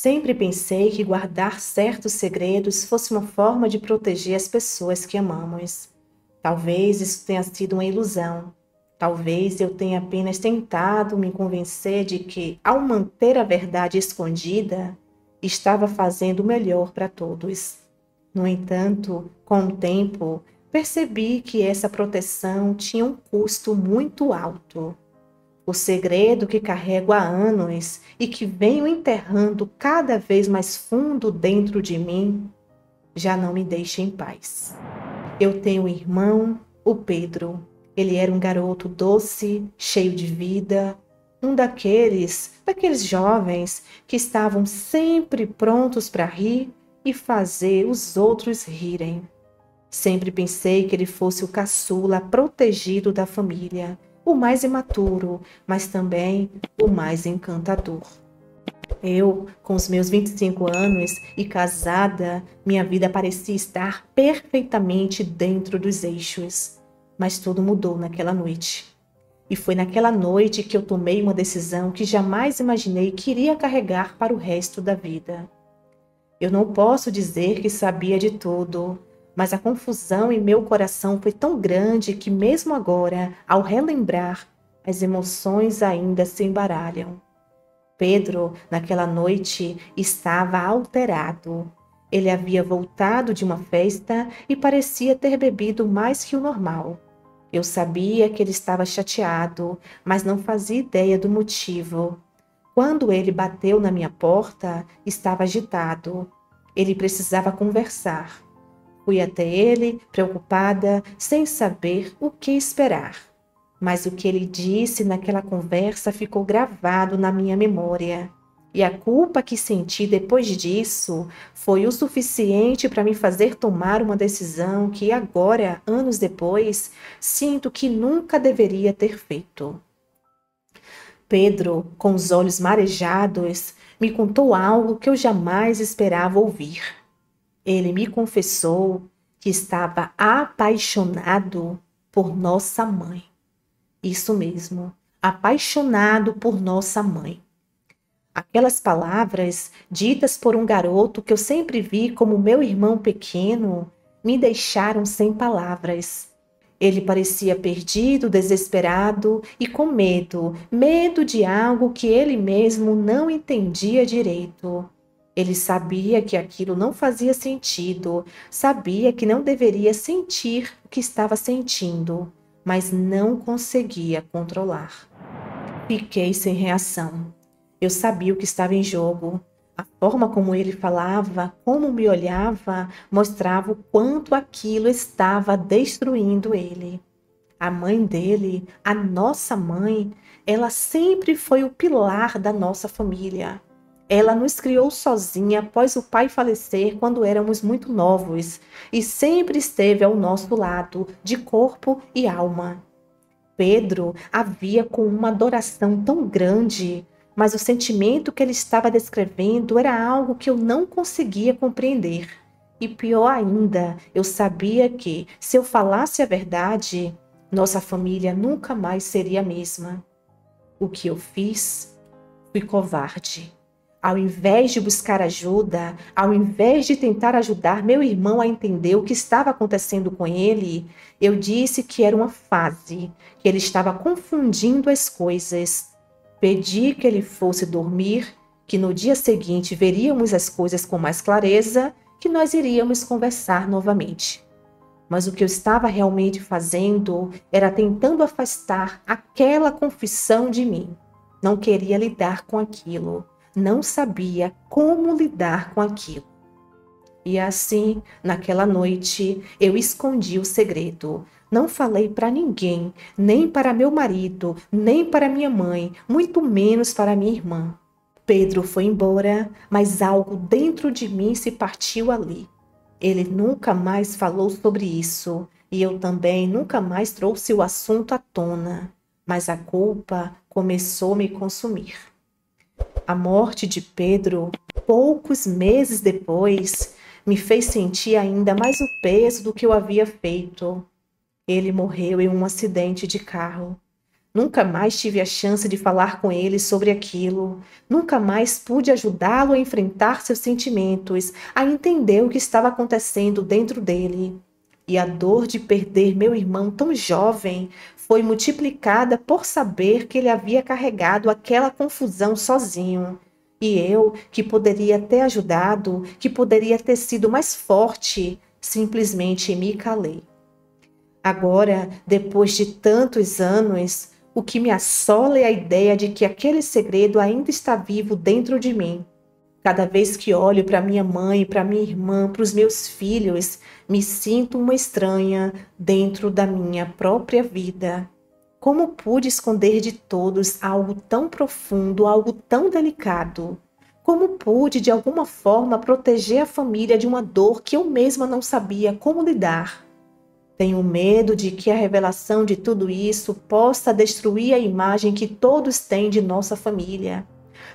Sempre pensei que guardar certos segredos fosse uma forma de proteger as pessoas que amamos. Talvez isso tenha sido uma ilusão. Talvez eu tenha apenas tentado me convencer de que, ao manter a verdade escondida, estava fazendo o melhor para todos. No entanto, com o tempo, percebi que essa proteção tinha um custo muito alto. O segredo que carrego há anos e que venho enterrando cada vez mais fundo dentro de mim já não me deixa em paz. Eu tenho um irmão, o Pedro. Ele era um garoto doce, cheio de vida, um daqueles jovens que estavam sempre prontos para rir e fazer os outros rirem. Sempre pensei que ele fosse o caçula protegido da família, o mais imaturo, mas também o mais encantador. Eu, com os meus 25 anos e casada, minha vida parecia estar perfeitamente dentro dos eixos. Mas tudo mudou naquela noite. E foi naquela noite que eu tomei uma decisão que jamais imaginei que iria carregar para o resto da vida. Eu não posso dizer que sabia de tudo, mas a confusão em meu coração foi tão grande que mesmo agora, ao relembrar, as emoções ainda se embaralham. Pedro, naquela noite, estava alterado. Ele havia voltado de uma festa e parecia ter bebido mais que o normal. Eu sabia que ele estava chateado, mas não fazia ideia do motivo. Quando ele bateu na minha porta, estava agitado. Ele precisava conversar. Fui até ele, preocupada, sem saber o que esperar. Mas o que ele disse naquela conversa ficou gravado na minha memória. E a culpa que senti depois disso foi o suficiente para me fazer tomar uma decisão que agora, anos depois, sinto que nunca deveria ter feito. Pedro, com os olhos marejados, me contou algo que eu jamais esperava ouvir. Ele me confessou que estava apaixonado por nossa mãe. Isso mesmo, apaixonado por nossa mãe. Aquelas palavras, ditas por um garoto que eu sempre vi como meu irmão pequeno, me deixaram sem palavras. Ele parecia perdido, desesperado e com medo de algo que ele mesmo não entendia direito. Ele sabia que aquilo não fazia sentido, sabia que não deveria sentir o que estava sentindo, mas não conseguia controlar. Fiquei sem reação. Eu sabia o que estava em jogo. A forma como ele falava, como me olhava, mostrava o quanto aquilo estava destruindo ele. A mãe dele, a nossa mãe, ela sempre foi o pilar da nossa família. Ela nos criou sozinha após o pai falecer quando éramos muito novos e sempre esteve ao nosso lado, de corpo e alma. Pedro a via com uma adoração tão grande, mas o sentimento que ele estava descrevendo era algo que eu não conseguia compreender. E pior ainda, eu sabia que, se eu falasse a verdade, nossa família nunca mais seria a mesma. O que eu fiz? Fui covarde. Ao invés de buscar ajuda, ao invés de tentar ajudar meu irmão a entender o que estava acontecendo com ele, eu disse que era uma fase, que ele estava confundindo as coisas. Pedi que ele fosse dormir, que no dia seguinte veríamos as coisas com mais clareza, que nós iríamos conversar novamente. Mas o que eu estava realmente fazendo era tentando afastar aquela confissão de mim. Não queria lidar com aquilo. Não sabia como lidar com aquilo. E assim, naquela noite, eu escondi o segredo. Não falei para ninguém, nem para meu marido, nem para minha mãe, muito menos para minha irmã. Pedro foi embora, mas algo dentro de mim se partiu ali. Ele nunca mais falou sobre isso, e eu também nunca mais trouxe o assunto à tona. Mas a culpa começou a me consumir. A morte de Pedro, poucos meses depois, me fez sentir ainda mais o peso do que eu havia feito. Ele morreu em um acidente de carro. Nunca mais tive a chance de falar com ele sobre aquilo. Nunca mais pude ajudá-lo a enfrentar seus sentimentos, a entender o que estava acontecendo dentro dele. E a dor de perder meu irmão tão jovem foi multiplicada por saber que ele havia carregado aquela confusão sozinho. E eu, que poderia ter ajudado, que poderia ter sido mais forte, simplesmente me calei. Agora, depois de tantos anos, o que me assola é a ideia de que aquele segredo ainda está vivo dentro de mim. Cada vez que olho para minha mãe, para minha irmã, para os meus filhos, me sinto uma estranha dentro da minha própria vida. Como pude esconder de todos algo tão profundo, algo tão delicado? Como pude, de alguma forma, proteger a família de uma dor que eu mesma não sabia como lidar? Tenho medo de que a revelação de tudo isso possa destruir a imagem que todos têm de nossa família.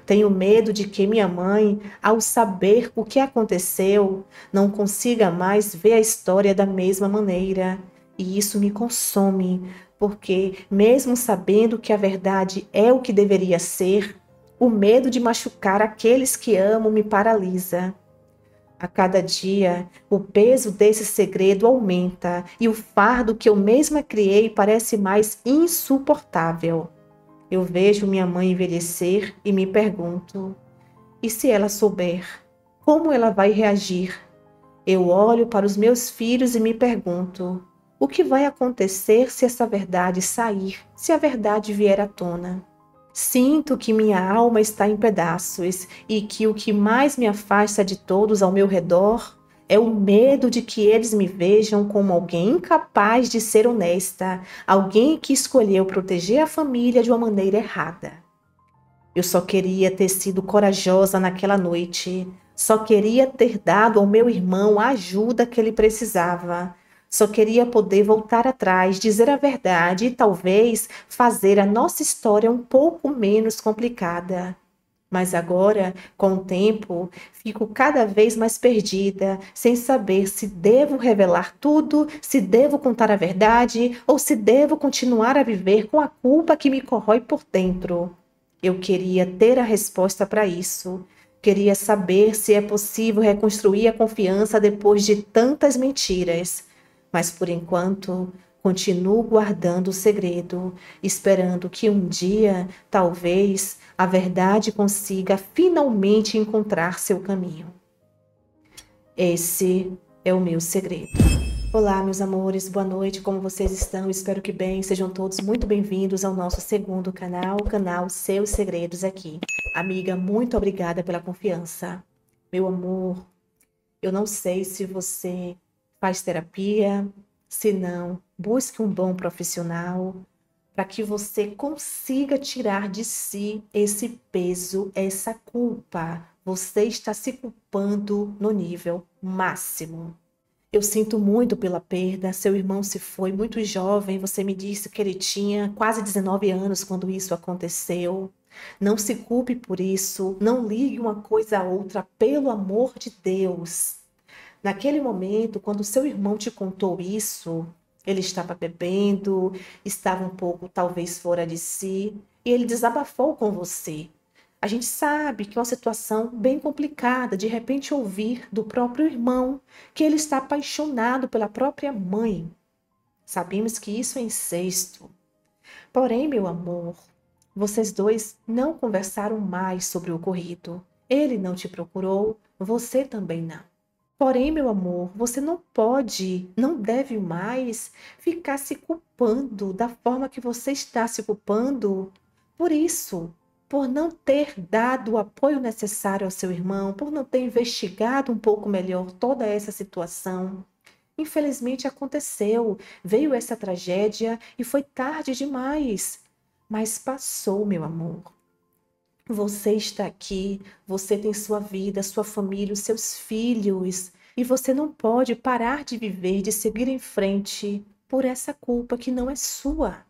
Tenho medo de que minha mãe, ao saber o que aconteceu, não consiga mais ver a história da mesma maneira. E isso me consome, porque, mesmo sabendo que a verdade é o que deveria ser, o medo de machucar aqueles que amo me paralisa. A cada dia, o peso desse segredo aumenta e o fardo que eu mesma criei parece mais insuportável. Eu vejo minha mãe envelhecer e me pergunto: e se ela souber? Como ela vai reagir? Eu olho para os meus filhos e me pergunto: o que vai acontecer se essa verdade sair, se a verdade vier à tona? Sinto que minha alma está em pedaços e que o que mais me afasta de todos ao meu redor é o medo de que eles me vejam como alguém incapaz de ser honesta, alguém que escolheu proteger a família de uma maneira errada. Eu só queria ter sido corajosa naquela noite, só queria ter dado ao meu irmão a ajuda que ele precisava. Só queria poder voltar atrás, dizer a verdade e talvez fazer a nossa história um pouco menos complicada. Mas agora, com o tempo, fico cada vez mais perdida, sem saber se devo revelar tudo, se devo contar a verdade ou se devo continuar a viver com a culpa que me corrói por dentro. Eu queria ter a resposta para isso. Queria saber se é possível reconstruir a confiança depois de tantas mentiras. Mas por enquanto, continuo guardando o segredo, esperando que um dia, talvez, a verdade consiga finalmente encontrar seu caminho. Esse é o meu segredo. Olá, meus amores, boa noite, como vocês estão? Espero que bem, sejam todos muito bem-vindos ao nosso segundo canal, o canal Seus Segredos aqui. Amiga, muito obrigada pela confiança. Meu amor, eu não sei se você faz terapia, se não, busque um bom profissional para que você consiga tirar de si esse peso, essa culpa. Você está se culpando no nível máximo. Eu sinto muito pela perda. Seu irmão se foi muito jovem. Você me disse que ele tinha quase 19 anos quando isso aconteceu. Não se culpe por isso. Não ligue uma coisa a outra, pelo amor de Deus. Naquele momento, quando seu irmão te contou isso, ele estava bebendo, estava um pouco talvez fora de si, e ele desabafou com você. A gente sabe que é uma situação bem complicada, de repente ouvir do próprio irmão que ele está apaixonado pela própria mãe. Sabemos que isso é incesto. Porém, meu amor, vocês dois não conversaram mais sobre o ocorrido. Ele não te procurou, você também não. Porém, meu amor, você não pode, não deve mais ficar se culpando da forma que você está se culpando por isso, por não ter dado o apoio necessário ao seu irmão, por não ter investigado um pouco melhor toda essa situação. Infelizmente aconteceu, veio essa tragédia e foi tarde demais. Mas passou, meu amor. Você está aqui, você tem sua vida, sua família, os seus filhos, e você não pode parar de viver, de seguir em frente por essa culpa que não é sua.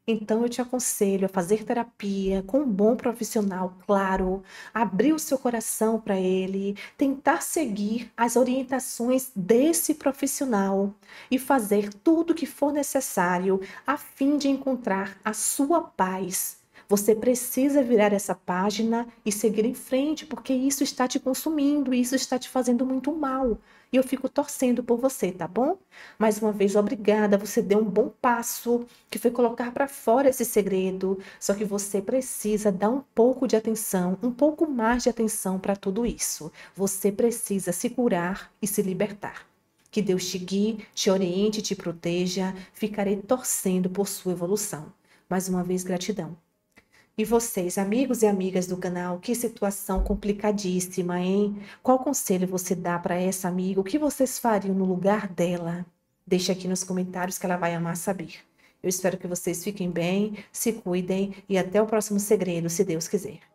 Então eu te aconselho a fazer terapia com um bom profissional, claro, abrir o seu coração para ele, tentar seguir as orientações desse profissional e fazer tudo o que for necessário a fim de encontrar a sua paz. Você precisa virar essa página e seguir em frente, porque isso está te consumindo, isso está te fazendo muito mal. E eu fico torcendo por você, tá bom? Mais uma vez, obrigada. Você deu um bom passo, que foi colocar para fora esse segredo. Só que você precisa dar um pouco de atenção, um pouco mais de atenção para tudo isso. Você precisa se curar e se libertar. Que Deus te guie, te oriente, te proteja. Ficarei torcendo por sua evolução. Mais uma vez, gratidão. E vocês, amigos e amigas do canal, que situação complicadíssima, hein? Qual conselho você dá para essa amiga? O que vocês fariam no lugar dela? Deixa aqui nos comentários que ela vai amar saber. Eu espero que vocês fiquem bem, se cuidem e até o próximo segredo, se Deus quiser.